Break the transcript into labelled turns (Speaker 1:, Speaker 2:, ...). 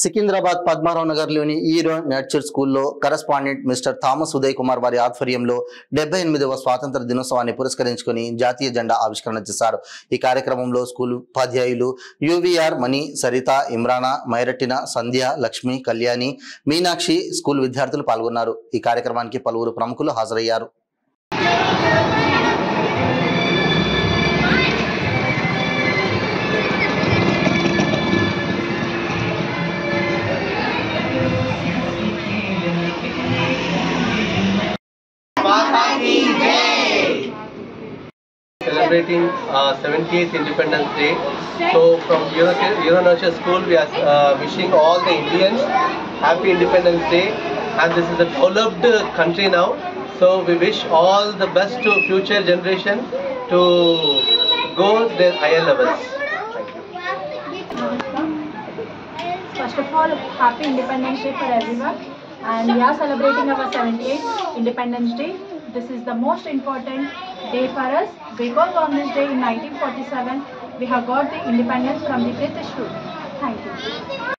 Speaker 1: సికింద్రాబాద్ పద్మారావు నగర్లోని ఈరో నేచర్ స్కూల్లో correspondent mister Thomas Uday Kumar వారి ఆధ్వర్యంలో 78వ స్వాతంత్ర దినోత్సవాన్ని పురస్కరించుకుని జాతీయ జెండా ఆవిష్కరణ చేశారు. ఈ కార్యక్రమంలో స్కూల్ ఉపాధ్యాయులు యువిఆర్ మణి, సరిత, ఇమ్రానా, మైరటిన, సంధ్య, లక్ష్మి, కళ్యాణి, మీనాక్షి, స్కూల్ విద్యార్థులు పాల్గొన్నారు. ఈ కార్యక్రమానికి పలువురు ప్రముఖులు హాజరయ్యారు.
Speaker 2: Celebrating 78th Independence Day. So from Euro Nurture School, we are wishing all the Indians happy Independence Day. And this is a developed country now. So we wish all the best to future generation to go their higher levels. Thank you.
Speaker 3: First of all, happy Independence Day for everyone. And we are celebrating our 78th Independence Day. This is the most important day for us because on this day in 1947 we have got the independence from the British rule. Thank you.